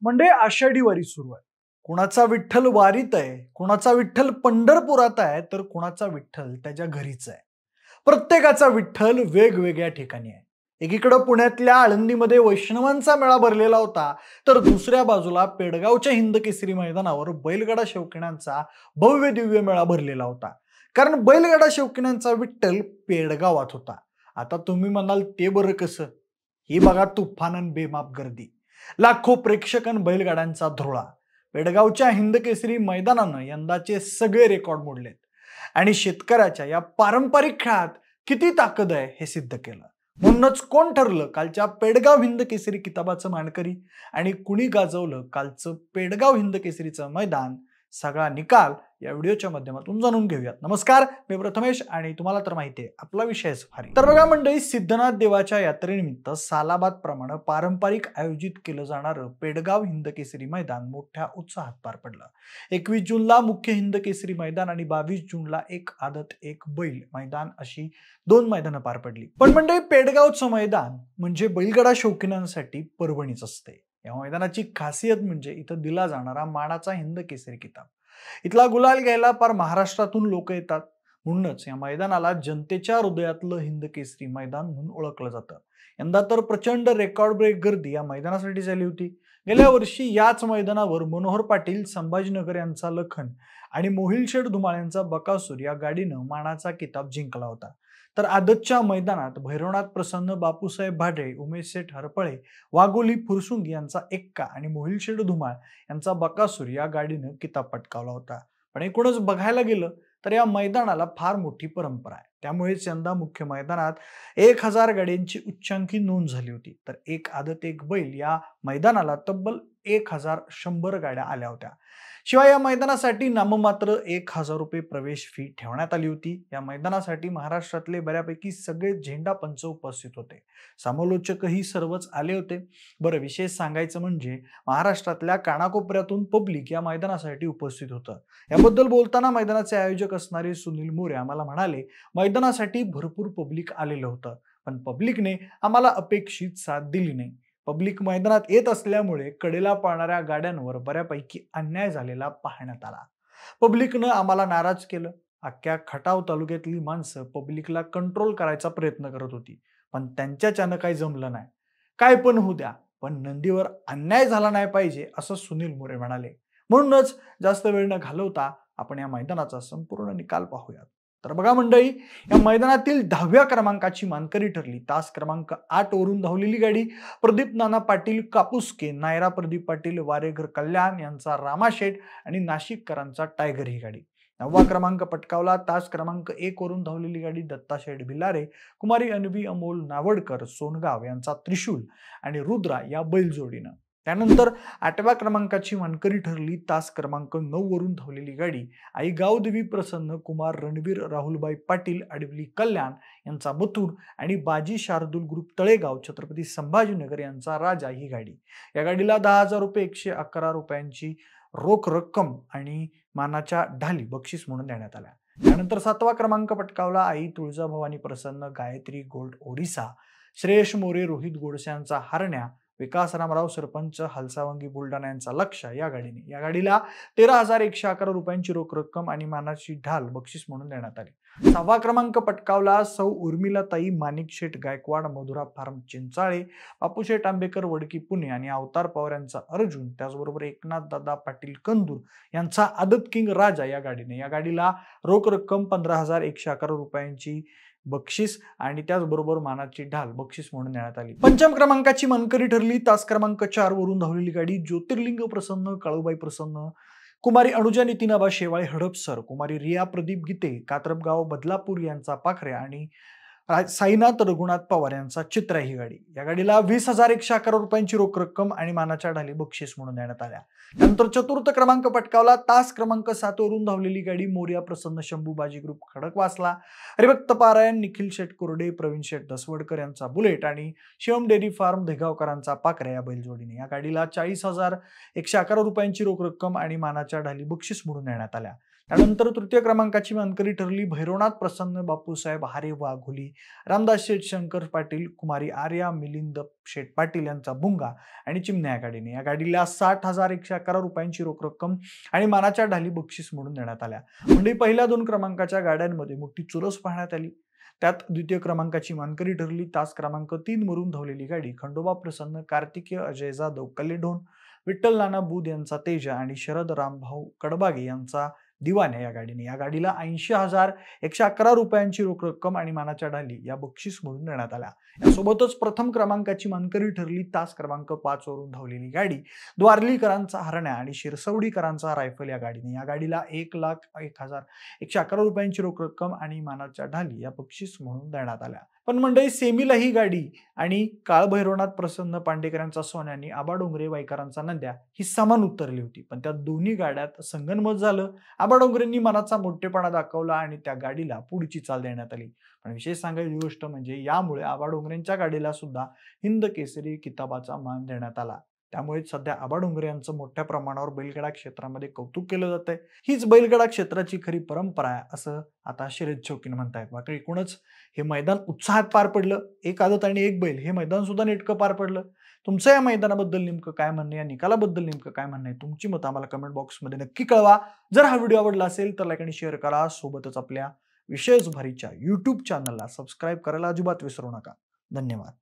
म्हणजे आषाढी वारी सुरू आहे. कुणाचा विठ्ठल वारीत आहे, कुणाचा विठ्ठल पंढरपुरात आहे, तर कुणाचा विठ्ठल त्याच्या घरीच आहे. प्रत्येकाचा विठ्ठल वेगवेगळ्या ठिकाणी आहे. एकीकडे पुण्यातल्या आळंदीमध्ये वैष्णवांचा मेळा भरलेला होता, तर दुसऱ्या बाजूला पेडगावच्या हिंदकेसरी मैदानावर बैलगाडा शौकीनांचा भव्य दिव्य मेळा भरलेला होता. कारण बैलगाडा शौकीनांचा विठ्ठल पेडगावात होता. आता तुम्ही म्हणाल ते बरं कसं? ही बघा तुफान आणि बेमाप गर्दी, लाखो प्रेक्षकां बैलगाड्यांचा धुळा. पेडगावच्या हिंदकेसरी मैदानानं यंदाचे सगळे रेकॉर्ड मोडलेत आणि शेतकऱ्याच्या या पारंपरिक खेळात किती ताकद आहे हे सिद्ध केलं. म्हणूनच कोण ठरलं कालच्या पेडगाव हिंदकेसरी किताबाचं मानकरी आणि कुणी गाजवलं कालचं पेडगाव हिंदकेसरीचं मैदान, सगळा निकाल या व्हिडिओच्या माध्यमातून जाणून घेऊयात. नमस्कार, मी प्रथमेश आणि तुम्हाला तर माहिती आहे आपला विषयच भारी. तर बघा मंडळी, सिद्धनाथ देवाच्या यात्रेनिमित्त सालाबाद प्रमाणे पारंपरिक आयोजित केलं जाणारं पेडगाव हिंदकेसरी मैदान मोठ्या उत्साहात पार पडलं. 21 जूनला मुख्य हिंदकेसरी मैदान आणि 22 जूनला एक आदत एक बैल मैदान अशी 2 मैदानं पार पडली. पण मंडळी, पेडगावचं मैदान म्हणजे बैलगाडा शौकीनांसाठी पर्वणीच असते. या मैदानाची खासियत म्हणजे इथं दिला जाणारा मानाचा हिंदकेसरी किताब. इथला गुलाल घ्यायला पार महाराष्ट्रातून लोक येतात. म्हणूनच या मैदानाला जनतेच्या हृदयातलं हिंदकेसरी मैदान म्हणून ओळखलं जातं. यंदा तर प्रचंड रेकॉर्ड ब्रेक गर्दी या मैदानासाठी झाली होती. गेल्या वर्षी याच मैदानावर मनोहर पाटील, संभाजीनगर यांचा लखन आणि मोहिल शेठ धुमाळ यांचा बकासूर या गाडीनं मानाचा किताब जिंकला होता. तर आदतच्या मैदानात भैरवनाथ प्रसन्न, बापूसाहेब भाडे, उमेश शेठ हरपळे, वाघोली फुरसुंगी यांचा एक्का आणि मोहिल शेठ धुमाळ यांचा बकासूर या गाडीनं किताब पटकावला होता. पण एकूणच बघायला गेलं तर या मैदानाला फार मोठी परंपरा आहे. त्यामुळेच यंदा मुख्य मैदानात 1000 गाड्यांची उच्चांकी नोंद झाली होती. तर एक आदत एक बैल या मैदानाला तब्बल 1100 गाड्या आल्या होत्या. शिवाय या मैदानासाठी नाममात्र 1000 रुपये प्रवेश फी ठेवण्यात आली होती. या मैदानासाठी महाराष्ट्रातले बऱ्यापैकी सगळे झेंडा पंच उपस्थित होते. समालोचकही सर्वच आले होते. बरं, विशेष सांगायचं म्हणजे महाराष्ट्रातल्या कानाकोपऱ्यातून पब्लिक या मैदानासाठी उपस्थित होतं. याबद्दल बोलताना मैदानाचे आयोजक असणारे सुनील मोरे आम्हाला म्हणाले, मैदानासाठी भरपूर पब्लिक आलेलं होतं, पण पब्लिकने आम्हाला अपेक्षित साथ दिली नाही. पब्लिक मैदानात येत असल्यामुळे कडेला पाळणाऱ्या गाड्यांवर बऱ्यापैकी अन्याय झालेला पाहण्यात आला. पब्लिकनं आम्हाला नाराज केलं. अख्ख्या खटाव तालुक्यातली माणसं पब्लिकला कंट्रोल करायचा प्रयत्न करत होती, पण त्यांच्याच्यानं काही जमलं नाही. काय पण होऊ द्या, पण नंदीवर अन्याय झाला नाही पाहिजे असं सुनील मोरे म्हणाले. म्हणूनच जास्त वेळ न घालवता आपण या मैदानाचा संपूर्ण निकाल पाहूयात. तर बघा मंडळी, या मैदानातील 10व्या क्रमांकाची मानकरी ठरली तास क्रमांक 8 वरून धावलेली गाडी प्रदीप नाना पाटील कापुसके, नायरा प्रदीप पाटील, वारेघर कल्याण यांचा रामाशेठ आणि नाशिककरांचा टायगर ही गाडी. 9वा क्रमांक पटकावला तास क्रमांक 1 वरून धावलेली गाडी दत्ताशेठ भिलारे, कुमारी अन्वी अमोल नावडकर, सोनगाव यांचा त्रिशूल आणि रुद्रा या बैलजोडीनं. त्यानंतर 8व्या क्रमांकाची मानकरी ठरली तास क्रमांक 9 वरून धावलेली गाडी आई गावदेवी प्रसन्न, कुमार रणवीर, राहुलबाई पाटील, अडवली कल्याण यांचा मथुर आणि बाजी शार्दूल ग्रुप तळेगाव, छत्रपती संभाजीनगर यांचा राजा ही गाडी. या गाडीला 10,000 रुपये, 111 रुपयांची रोख रक्कम आणि मानाच्या ढाली बक्षीस म्हणून देण्यात आल्या. त्यानंतर 7वा क्रमांक पटकावला आई तुळजाभवानी प्रसन्न, गायत्री गोल्ड ओरिसा, श्रेयश मोरे, रोहित गोडसे यांचा हरण्या, विकास रामराव सरपंच, हलसावंगी बुलढाणा यांचा लक्ष या गाडीने. या गाडीला 13,111 रुपयांची रोख रक्कम आणि मानाची ढाल बक्षीस म्हणून देण्यात आली. 6वा क्रमांक पटकावला सौ उर्मिलाताई माणिक शेठ गायकवाड, मधुरा फार्म चिंचाळे, बापूशेठ आंबेकर वडकी पुणे आणि अवतार पवार यांचा अर्जुन, त्याचबरोबर एकनाथ दादा पाटील कंदूर यांचा आदत किंग राजा या गाडीने. या गाडीला रोख रक्कम 15,111 रुपयांची बक्षीस आणि त्याचबरोबर मानाची ढाल बक्षीस म्हणून देण्यात आली. 5व्या क्रमांकाची मानकरी ठरली तास क्रमांक 4 वरून धावलेली गाडी ज्योतिर्लिंग प्रसन्न, काळूबाई प्रसन्न, कुमारी अनुजा नितीनाबा शेवाळे हडपसर, कुमारी रिया प्रदीप गीते, कात्रपगाव बदलापूर यांचा पाखऱ्या आणि साईनाथ रघुनाथ पवार यांचा चित्रा ही गाडी. या गाडीला 20,111 रुपयांची रोख रक्कम आणि मानाच्या ढाली बक्षीस म्हणून देण्यात आल्या. त्यानंतर 4था क्रमांक पटकावला तास क्रमांक 7 वरून धावलेली गाडी मोर्या प्रसन्न, शंभू बाजी ग्रुप खडकवासला, हरिभक्त पारायण, निखिल शेठ कोरडे, प्रवीण शेठ दसवडकर यांचा बुलेट आणि शिवम डेअरी फार्म देगावकरांचा पाखऱ्या या बैलजोडीने. या गाडीला 40,111 रुपयांची रोख रक्कम आणि मानाच्या ढाली बक्षीस म्हणून देण्यात आल्या. त्यानंतर तृतीय क्रमांकाची मानकरी ठरली भैरवनाथ प्रसन्न बापूसाहेब हारे वाघोली, रामदास शेठ शंकर पाटील, कुमारी आर्या मिलिंद शेठ पाटील यांचा भुंगा आणि चिमण्या या गाडीने. या गाडीला 60,111 रुपयांची रोख रक्कम आणि मानाच्या ढाली बक्षीस म्हणून देण्यात आल्या. म्हणजे पहिल्या 2 क्रमांकाच्या गाड्यांमध्ये मोठी चुरस पाहण्यात आली. त्यात द्वितीय क्रमांकाची मानकरी ठरली तास क्रमांक 3 वरून धावलेली गाडी खंडोबा प्रसन्न, कार्तिकेय अजय जाधव कल्लेढोण, विठ्ठल नाना बुध यांचा तेजा आणि शरद रामभाऊ कडबागे यांचा दिवाने या गाडीने. या गाडीला 80,111 रुपयांची रोख रक्कम आणि मानाच्या ढाली या बक्षीस म्हणून देण्यात आल्या. यासोबतच प्रथम क्रमांकाची मानकरी ठरली तास क्रमांक 5 वरून धावलेली गाडी द्वारलीकरांचा हरण्या आणि शिरसवडीकरांचा रायफल या गाडीने. या गाडीला 1,01,111 रुपयांची रोख रक्कम आणि मानाच्या ढाली या बक्षीस म्हणून देण्यात आल्या. पण मंडळी सेमीला ही गाडी आणि काळभैरवनाथ प्रसन्न पांडेकरांचा सोन्या आणि आबा डोंगरे वाईकरांचा नंद्या ही समान उतरली होती. पण त्या दोन्ही गाड्यात संगनमत झालं. आबा डोंगरेंनी मनाचा मोठेपणा दाखवला आणि त्या गाडीला पुढची चाल देण्यात आली. पण विशेष सांगायची गोष्ट म्हणजे यामुळे आबा डोंगरेंच्या गाडीला सुद्धा हिंद केसरी किताबाचा मान देण्यात आला. त्यामुळे सध्या आबा डोंगरे यांचं मोठ्या प्रमाणावर बैलगाडा क्षेत्रामध्ये कौतुक केलं जातंय. हीच बैलगाडा क्षेत्राची खरी परंपरा आहे असं आता शर्यत शौकीन म्हणतायत. बाकी एकूणच हे मैदान उत्साहात पार पडलं. एक आदत आणि एक बैल हे मैदान सुद्धा नेटकं पार पडलं. तुमचं या मैदानाबद्दल नेमकं काय म्हणणं आहे, या निकालाबद्दल नेमकं काय म्हणणं आहे, तुमची मतं आम्हाला कमेंट बॉक्समध्ये नक्की कळवा. जर हा व्हिडिओ आवडला असेल तर लाईक आणि शेअर करा. सोबतच आपल्या विशेष भारीच्या YouTube चॅनलला सबस्क्राईब करायला अजिबात विसरू नका. धन्यवाद.